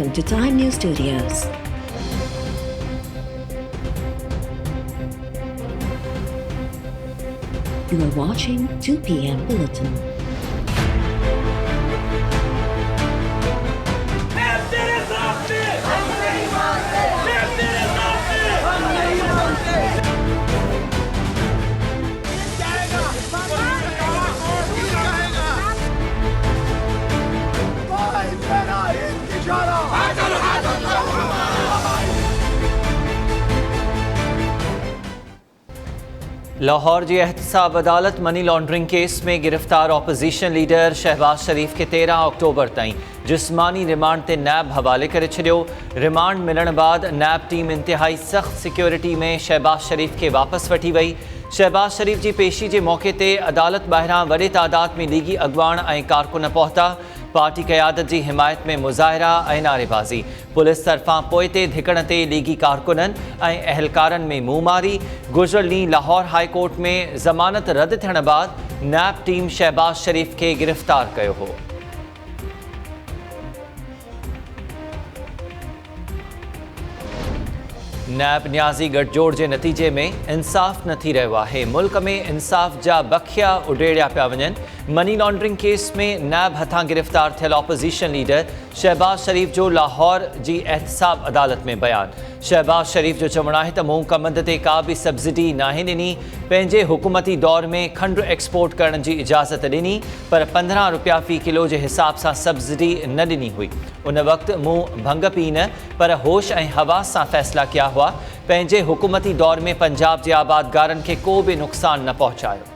Welcome to Time News Studios. You are watching 2 p.m. Bulletin. Lahore जी एहतसाब अदालत money laundering case में गिरफ्तार opposition leader Shahbaz शरीफ के 13 अक्टूबर ताईं जिस्मानी रिमांड ते नैब हवाले करे छॾियो। रिमांड मिलण बाद नैब टीम इंतहाई सख्त सिक्योरिटी में शहबाज शरीफ के वापस वठी वई। शहबाज शरीफ जी पेशी के मौके ते अदालत ॿाहिरां वॾे तादाद में लीगी अगवान ऐं कारकुन पहुता। पार्टी क़यादत जी हिमायत में मुज़ाहिरा ऐं नारेबाज़ी। पुलिस तरफ़ां पोइ ते धिकण ते लीगी कारकुननि ऐं अहलकारनि में मुंहुं मारी। गुज़िरियल ॾींहुं लाहौर हाई कोर्ट में ज़मानत रद्द थियण बाद नैब टीम शहबाज शरीफ खे गिरफ़्तार कयो हो। नैब न्याज़ी गठजोड़ के नतीजे में इंसाफ़ न थी रहियो आहे। मुल्क में इंसाफ़ जा बखिया उडेड़िया पिया वञनि। मनी लॉन्ड्रिंग केस में नैब हथां गिरफ़्तार थियल ऑपोजिशन लीडर शहबाज शरीफ जो लाहौर जी एहतसाब अदालत में बयान। शहबाज शरीफ जो चवणु आहे त मूं कमंद ते का बि सब्सिडी नाहे ॾिनी। पंहिंजे हुकूमती दौर में खंड एक्सपोर्ट करण जी इजाज़त ॾिनी पर 15 रुपया फ़ी किलो जे हिसाब सां सब्सिडी न ॾिनी हुई। उन वक़्तु मूं भंग पी न पर होश ऐं हवास सां फ़ैसिला कया हुआ। पंहिंजे हुकूमती दौर में पंजाब जे आबादगारनि खे को बि नुक़सान न पहुचायो।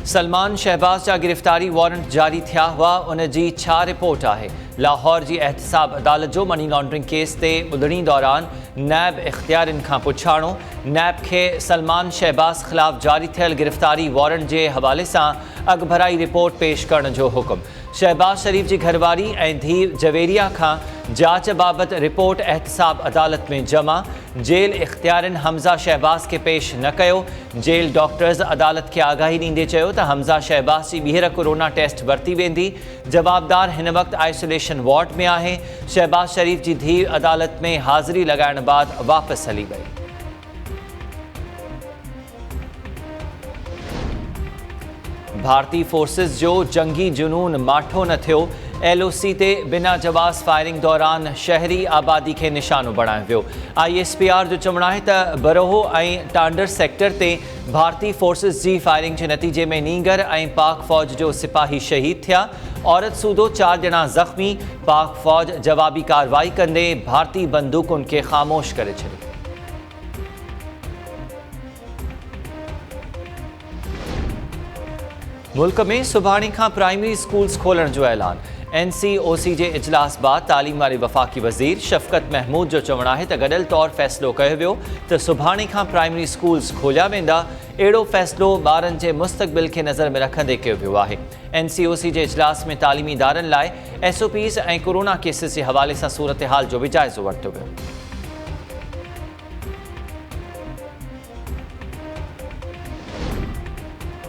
सलमान शहबाज जा गिरफ़्तारी वारंट जारी थिया हुआ, उन जी छा रिपोर्ट आहे? लाहौर जी एहतसाब अदालत जो मनी लॉन्ड्रिंग केस ते ॿुधणी दौरान नैब इख्तियारनि खां पुछाणो। नैब खे सलमान शहबाज ख़िलाफ़ जारी थियल गिरफ़्तारी वारंट जे हवाले सां अॻभराई रिपोर्ट पेश करण जो हुकुम। शहबाज शरीफ जी घरवारी ऐं धीउ जवेरिया खां जांच बाबति रिपोर्ट एहतसाब अदालत में जमा। जेल इख्तियारनि हमज़ा शहबाज के पेश न कयो। जेल डॉक्टर्स अदालत के आगाही ॾींदे चयो त हमज़ा शहबाज जी ॿीहर कोरोना टेस्ट वरिती वेंदी। जवाबदार हिन वक़्तु आइसोलेशन वार्ड में आहे। शहबाज शरीफ जी धीउ अदालत में हाज़िरी लॻाइण बाद वापसि हली वई। भारतीय फोर्सिस जो जंगी जुनून माठो न थियो। LOC ते बिना जवाज़ फायरिंग दौरान शहरी आबादी के निशानो बणायो वियो। ISPR जो चवणु आहे त बरोह ऐं टांडर सेक्टर ते भारतीय फोर्सिस जी फायरिंग के नतीजे में नींगर ऐं पाक फ़ौज जो सिपाही शहीद थिया। औरत सूदो 4 ॼणा ज़ख़्मी। पाक फ़ौज जवाबी कार्रवाई कंदे भारतीय बंदूकुनि खे ख़ामोश करे छॾियो। मुल्क में सुभाणे खां प्राइमरी स्कूल्स खोलण जो ऐलान। NCOC जे इजलास बाद तालीम वारे वफ़ाक़ी वज़ीर शफ़क़त महमूद जो चवणु आहे त गॾियल तौर फ़ैसिलो कयो वियो त सुभाणे खां प्राइमरी स्कूल्स खोलिया वेंदा। अहिड़ो फ़ैसिलो ॿारनि जे मुस्तक़बिल खे नज़र में रखंदे कयो वियो आहे। NCOC जे इजलास में तालीमी इदारनि लाइ SOPs ऐं कोरोना केसिस जे हवाले सां सूरत हाल जो बि जाइज़ो वरितो वियो।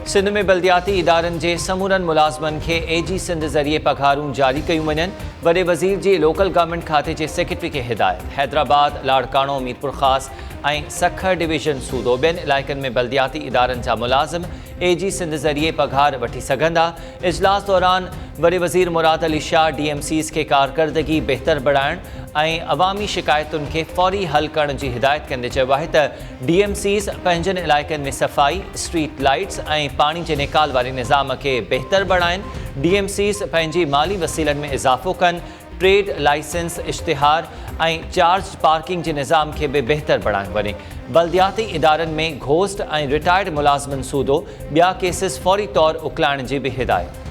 सिंध में बल्दियाती इदारनि जे समूरनि मुलाज़मनि खे AG सिंध ज़रिए पघारूं जारी कयूं वञनि। वॾे वज़ीर जी लोकल गवर्नमेंट खाते जे सेक्रेटरी खे हिदायत। हैदराबाद, लाड़काणो, मीरपुर ख़ास ऐं सखर डिवीज़न सूदो ॿियनि इलाइक़नि में बल्दियाती इदारनि जा मुलाज़िम AG सिंध ज़रिए पघार वठी सघंदा। इजलास दौरान वॾे वज़ीर मुराद अली शाह DMCs खे कारकर्दगी बहितर बणाइण ऐं अवामी शिकायतुनि खे फ़ौरी हल करण जी हिदायत कंदे चयो आहे त DMCs पंहिंजनि इलाइक़नि में सफ़ाई, स्ट्रीट लाइट्स ऐं पाणी जे निकाल वारे निज़ाम खे बहितर बणाइनि। DMCs पंहिंजी माली वसीलनि में इज़ाफ़ो कनि। ट्रेड लाइसेंस, इश्तिहार ऐं चार्ज पार्किंग जे निज़ाम खे बि बहितर बणायो वञे। बल्दियाती इदारनि में घोस्ट ऐं रिटायर्ड मुलाज़िमनि सूदो ॿिया केसिस फ़ौरी तौर उकलाइण जी बि हिदायत।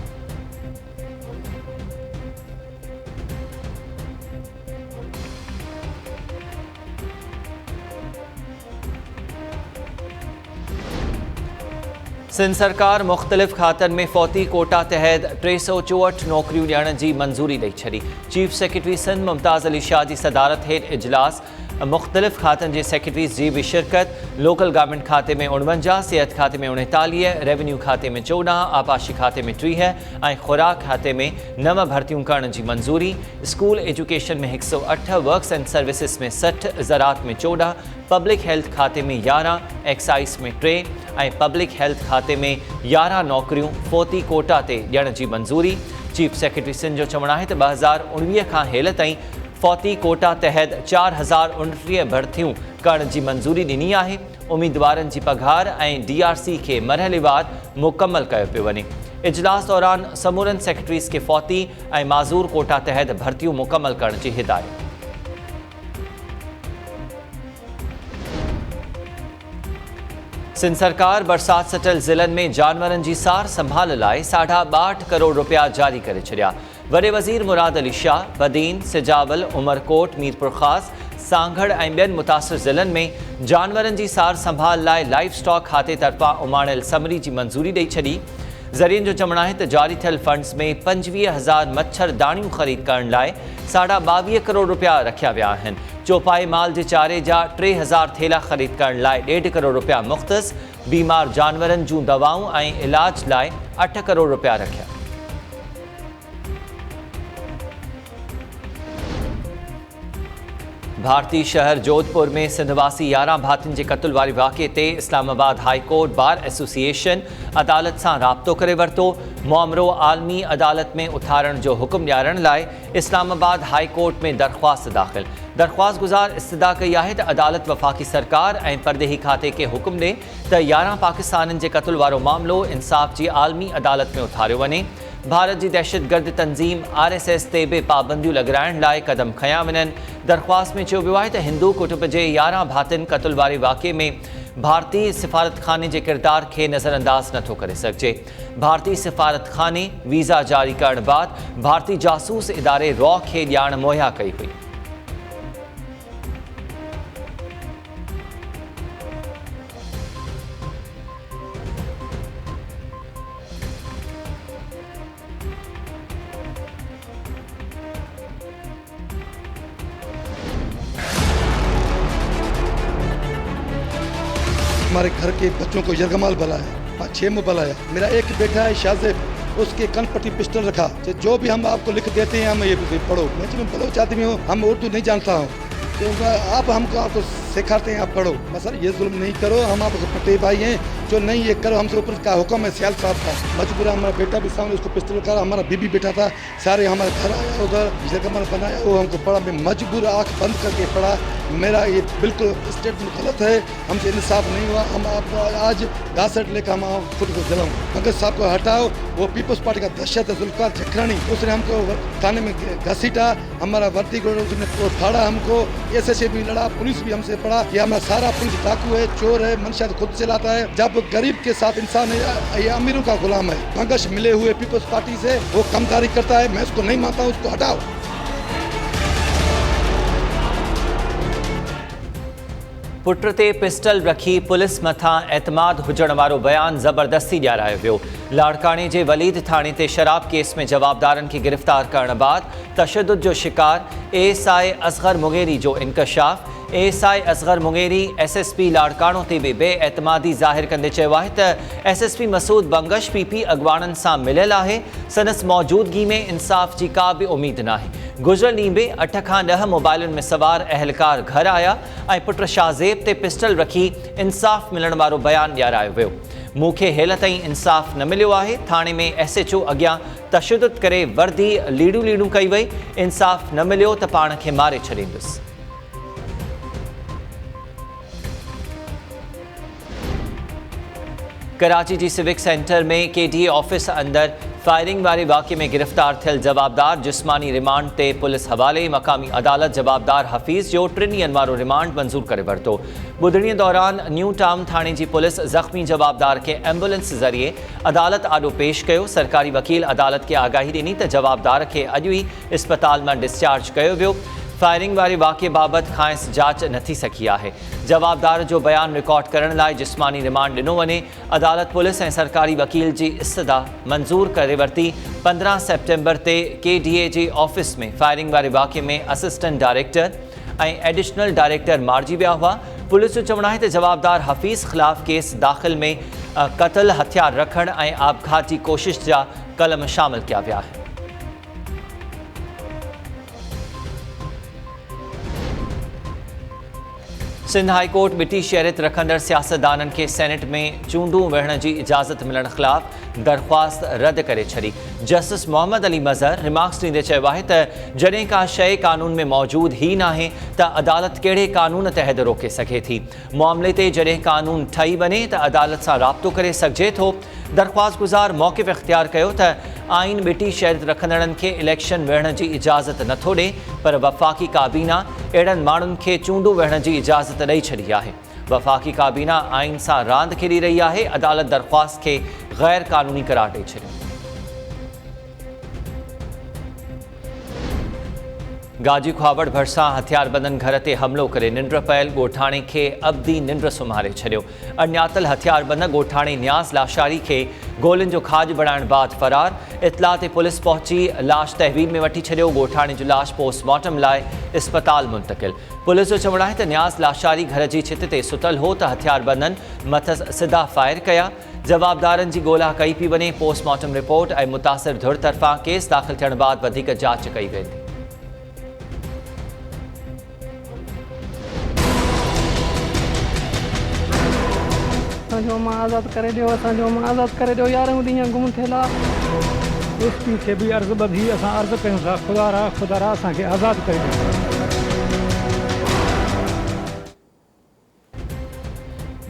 सिंध सरकार मुख़्तलिफ़ खातनि में फ़ौती कोटा तहत 364 नौकरियूं ॾियण जी मंज़ूरी ॾेई छॾी। चीफ सेक्रेटरी सिंध मुमताज़ अली शाह जी सदारत हेठि इजलास मुख्तलिफ़ खातन जे सेक्रेटरीज़ जी भी शिरकत। लोकल गवर्नमेंट खाते में 49, सेहत खाते में 39, रेवेन्यू खाते में 14, आपाशी खाते में 30 ऐं खुराक खाते में 9 भर्तियों करण जी मंजूरी। स्कूल एजुकेशन में 108, वर्क्स एंड सर्विसेज में 60, ज़रात में 14, पब्लिक हेल्थ खाते में 11, एक्साइज में 3 ऐं पब्लिक हेल्थ खाते में 11 नौकरियों फोती कोटा ते ॾियण जी मंजूरी। चीफ सेक्रेटरी सिंध जो चवणु आहे त 2019 खां हेल ताईं फौती कोटा तहत 4029 भर्तियूं करण जी मंजूरी ॾिनी आहे। उम्मीदवारनि जी पघार ऐं DRC खे मरहलेवार मुकमल कयो पियो वञे। इजलास दौरान समूरनि सेक्रेटरीज़ खे फौती ऐं माज़ूर कोटा तहत भर्तियूं मुकमल करण जी हिदायत। सिंध सरकार बरसात सटल ज़िलनि में जानवरनि जी सार संभाल लाइ 62 करोड़ रुपया जारी करे छॾिया। वॾे वज़ीर मुराद अली शाह बदीन, सिजावल, उमरकोट, मीरपुर ख़ास, सांगड़ ऐं ॿियनि मुतासिर ज़िलनि में जानवरनि जी सार संभाल लाइ लाइफ स्टॉक खाते तरफ़ां उमाणियल समरी जी मंजूरी ॾेई छॾी। ज़रियनि जो चवणु आहे त जारी थियल फंड्स में 25,000 मच्छरदानियूं ख़रीद करण लाइ 22.5 करोड़ रुपया रखिया विया आहिनि। चौपाई माल जे चारे जा 3000 थेला ख़रीद करण लाइ 1.5 करोड़ रुपया मुख़्तस। बीमार जानवरनि जूं दवाऊं ऐं इलाज लाइ 8 करोड़ रुपया रखिया। भारतीय शहर जोधपुर में सिंधवासी 11 भातियुनि जे क़त्ल वारे वाक़े ते Islamabad high court bar association अदालत सां राब्तो करे वरितो। मामिलो आलमी अदालत में उथारण जो हुकुम ॾियारण लाइ इस्लामाबाद हाई कोर्ट में दरख़्वास्त दाख़िल। दरख़्वास्त गुज़ार इस्तदा कई आहे त अदालत वफ़ाक़ी सरकार ऐं परदेही खाते खे हुकुम ॾे त 11 पाकिस्तानियुनि जे क़त्ल वारो मामिलो इंसाफ़ जी आलमी अदालत में उथारियो वञे। भारत जी दहशतगर्द तंज़ीम RSS ते बि पाबंदियूं लॻाइण लाइ क़दम खयां वञनि। दरख़्वास्त में चयो वियो आहे त हिंदू कुटुंब जे 11 भातियुनि क़त्ल वारे वाक़े में भारतीय सिफ़ारतखाने जे किरदार खे नज़रअंदाज़ नथो करे सघिजे। भारतीय सिफ़ारतखाने वीज़ा जारी करण बैदि भारतीय जासूस इदारे रॉ खे ॼाण मुहैया कई हुई। हमारे घर के बच्चों को यरगमाल बुलाया, 6 में बुलाया। मेरा एक बेटा है शाहजेब, उसके कन पट्टी पिस्टल रखा। जो भी हम आपको लिख देते हैं हम ये पढ़ो। मैं चलो बलोच आदमी हूँ, हम उर्दू नहीं जानता हूँ, तो आप आपको सिखाते हैं, आप पढ़ो। मसर ये जुल्म नहीं करो, हम आपको पटे भाई हैं, जो नहीं ये करो, हमसे ऊपर का हुक्म है सियाल साहब का। मजबूर हमारा बेटा भी सामने उसको पिस्टल कर, हमारा बीबी बेटा था, सारे हमारे घर आया उधर जगह बनाया, वो हमको पढ़ा। मैं मजबूर आँख बंद करके पढ़ा। मेरा ये बिल्कुल स्टेटमेंट गलत है, हमसे इंसाफ नहीं हुआ। हम आपको आज 62 लेकर हम खुद को जलाऊँ। पंकज साहब को हटाओ, वो पीपल्स पार्टी का दहशत है, जुल्फ़ार चक्रानी, उसने हमको थाने में घसीटा, हमारा वर्दी को उसने फाड़ा हमको। SSA भी लड़ा, पुलिस भी हमसे पड़ा कि हमारा सारा पुलिस डाकू है, चोर है, मंशा खुद चलाता है। जब गरीब के साथ इंसान है, ये अमीरों का गुलाम है। पंकज मिले हुए पीपल्स पार्टी से वो कमदारी करता है, मैं उसको नहीं मानता हूँ, उसको हटाओ। पुट ते पिस्टल रखी पुलिस मथां एतमाद हुजण वारो बयान ज़बरदस्ती ॾियारायो वियो। लाड़काणे जे वलीद थाणे ते शराब केस में जवाबदारनि खे गिरफ़्तार करण बैदि तशद्दुद जो शिकार ASI असगर मुंगेरी जो इंकशाफ। ASI असगर मुंगेरी SSP लाड़काणो ते बि बेएतमादी ज़ाहिर कंदे चयो आहे त SSP मसूद बंगश PP अॻवाननि सां मिलियल आहे। संदसि मौजूदगी में इंसाफ़ जी का बि उमेद नाहे। गुज़िरियल ॾींहुं बि 8 खां 10 मोबाइलुनि में सवार अहलकार घर आया ऐं पुट शाहज़ेब ते पिस्टल रखी इंसाफ़ मिलण वारो बयानु ॾियारायो वियो। मूंखे हेल ताईं इंसाफ़ न मिलियो आहे। थाणे में SHO अॻियां तशद्दुद करे वर्दी लीड़ू कई वई। इंसाफ़ न मिलियो त पाण खे मारे छॾींदुसि। कराची जी सिविक सेंटर में KDA ऑफिस अंदर फायरिंग वारे वाक़े में गिरफ़्तार थियल जवाबदार जिस्मानी रिमांड ते पुलिस हवाले। मक़ामी अदालत जवाबदार हफ़ीज़ जो 3 ॾींहंनि वारो रिमांड मंज़ूर करे वरितो। ॿुधणीअ दौरान न्यू टाउन थाणे जी पुलिस ज़ख़्मी जवाबदार खे एम्बुलेंस ज़रिए अदालत आॾो पेश कयो। सरकारी वकील अदालत खे आगाही ॾिनी त जवाबदार खे अॼु ई इस्पताल मां डिस्चार्ज कयो वियो। फायरिंग वारे वाक़े बाबति खांइस जांच न थी सघी आहे। जवाबदार जो बयानु रिकॉर्ड करण लाइ जिस्मानी रिमांड ॾिनो वञे। अदालत पुलिस ऐं सरकारी वकील जी इस्तदा मंज़ूर करे वरिती। 15 सेप्टेम्बर ते KDA जे ऑफिस में फायरिंग वारे वाक़े में असिस्टेंट डायरेक्टर ऐं एडिशनल डायरेक्टर मारिजी विया हुआ। पुलिस जो चवणु आहे त जवाबदार हफ़ीज़ ख़िलाफ़ केस दाख़िल में क़त्ल, हथियार रखण ऐं आपघात जी कोशिश जा कलम शामिल किया विया आहिनि। सिंध हाई कोर्ट मिटी शहरियत रखंदड़ सियासतदाननि खे सेनेट में चूंडूं विहण जी इजाज़त मिलण ख़िलाफ़ दरख़्वास्त रद्द करे छॾी। जस्टिस मोहम्मद अली मज़हर रिमार्क्स ॾींदे चयो आहे त जॾहिं का शइ कानून में मौजूद ई नाहे त अदालत कहिड़े कानून तहत रोके सघे थी। मामले ते जॾहिं कानून ठही वञे त अदालत सां राब्तो करे सघिजे थो। दरख़्वास्त गुज़ार मौक़िफ़ इख़्तियार कयो त आइन मिटी शहरियत रखंदड़नि खे इलेक्शन विहण जी इजाज़त नथो ॾे, पर वफ़ाक़ी काबीना अहिड़नि माण्हुनि खे चूंडूं विहण जी इजाज़त ॾेई छॾी आहे। वफ़ाक़ी काबीना आइन सां रांदि खेॾी रही आहे। अदालत दरख़्वास्त खे ग़ैर क़ानूनी करार ॾेई छॾियो। गाजी खुआवड़ भरिसां हथियारबंदनि घर ते हमिलो करे निंड पयल ॻोठाणे खे अब्दी निंड सुम्हारे छॾियो। अञातल हथियारबंद ॻोठाणे न्याज़ लाशारी खे गोलियुनि जो खाज बणाइण बाद फरार। इतला ते पुलिस पहुची लाश तहवील में वठी छॾियो। ॻोठाणे जो लाश पोस्टमार्टम लाइ इस्पताल मुंतक़िल। पुलिस जो चवणु आहे त न्याज़ लाशारी घर जी छित ते सुतल हो त हथियारबंदनि मथस सिधा फायर कया। जवाबदारनि जी ॻोल्हा कई पई वञे। पोस्टमार्टम रिपोर्ट ऐं मुतासिर धुर तरफ़ां केस दाख़िल थियण बाद वधीक जांच कई वेंदी। असांजो मां आज़ादु करे ॾियो, असांजो मां आज़ादु करे ॾियो। यार ॾींहं गुम थियल आहे। एसपी खे बि अर्ज़ु ॿधी असां अर्ज़ु कयूं था, ख़ुदा असांखे आज़ादु करे ॾियो।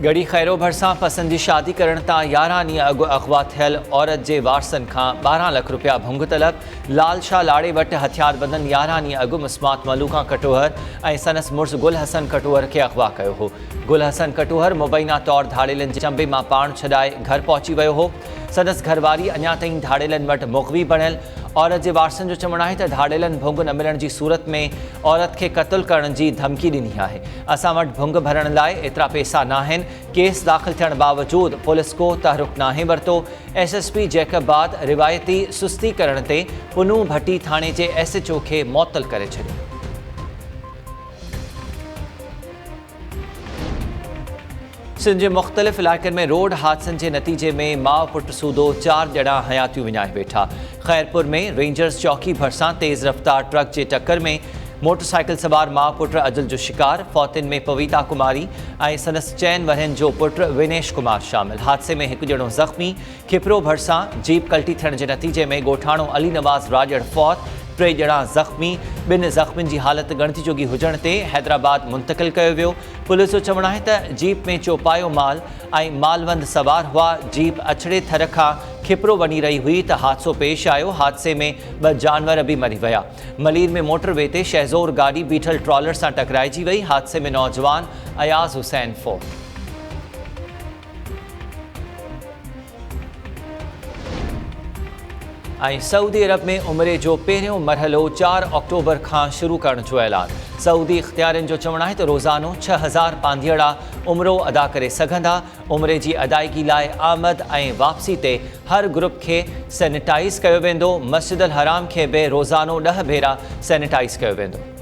गड़ी खैरो भरिसां पसंद जी शादी करण तां 11 ॾींहं अॻु अगवा थियल औरत जे वारसनि खां 12 लख रुपया भुंग तलब। लाल शाह लाड़े वटि हथियारबंदनि 11 ॾींहं अॻु मुस्मात मलूका कटोहर ऐं संदसि मुड़ुसु गुल हसन कटोहर खे अगवा कयो हो। गुल हसन कटोहर मुबैना तौरु धाड़ेलनि जे चंबे मां पाण छॾाए घर पहुची वियो हो। संदसि घरवारी अञा ताईं धाड़ेलनि वटि मुग़वी बणियल। औरत जे वारसनि जो चवणु आहे त धाड़ेलनि भुंग न मिलण जी सूरत में औरत खे क़त्ल करण जी धमकी ॾिनी आहे। असां वटि भुंग भरण लाइ एतिरा पैसा न आहिनि। केस दाख़िल थियण बावजूदि पुलिस को तहरुक नाहे वरितो। SSP जैकबाद रिवायती सुस्ती करण ते पुनू भट्टी थाणे जे SHO खे मुअत्तल करे छॾियो। सिंध जे मुख़्तलिफ़ इलाइक़नि में रोड हादसनि जे नतीजे में माउ पुट सूदो 4 ॼणा हयातियूं विञाए वेठा। ख़ैरपुर में रेंजर्स चौकी भरिसां तेज़ रफ़्तार ट्रक जे टक्कर में मोटरसाइकिल सवार माउ पुट अजल जो शिकार। फौतिन में पविता कुमारी ऐं संदसि 4 वरहनि जो पुट विनेश कुमार शामिल। हादसे में हिकु ॼणो ज़ख़्मी। खिपरो भरिसां जीप कल्टी थियण जे नतीजे में ॻोठाणो अली नवाज़ राजड़ फौत। 3 ॼणा ज़ख़्मी। 2 ज़ख़्मियुनि जी हालति ॻणती जोगी हुजण ते हैदराबाद मुंतक़िल कयो वियो। पुलिस जो चवणु आहे त जीप में चौपायो माल ऐं मालवंद सवार हुआ। जीप अछड़े थर खां खिपरो वञी रही हुई त हादसो पेश आयो। हादसे में 2 जानवर बि मरी विया। मलीर में मोटरवे ते शहज़ोर गाॾी बीठल ट्रॉलर सां टकराइजी वई। हादसे में नौजवान अयाज़ हुसैन फौत। ऐं सऊदी अरब में उमिरि जो पहिरियों मरहलो 4 अक्टूबर खां शुरू करण जो ऐलान। सऊदी इख़्तियारनि जो चवणु आहे त रोज़ानो 6000 पांधीअड़ा उमिरो अदा करे सघंदा। उमिरि जी अदायगी लाइ आमद ऐं वापसी ते हर ग्रुप खे सैनिटाइज़ कयो वेंदो। मस्जिद अल हराम खे बि रोज़ानो 10 भेरा सैनिटाइज़ कयो वेंदो।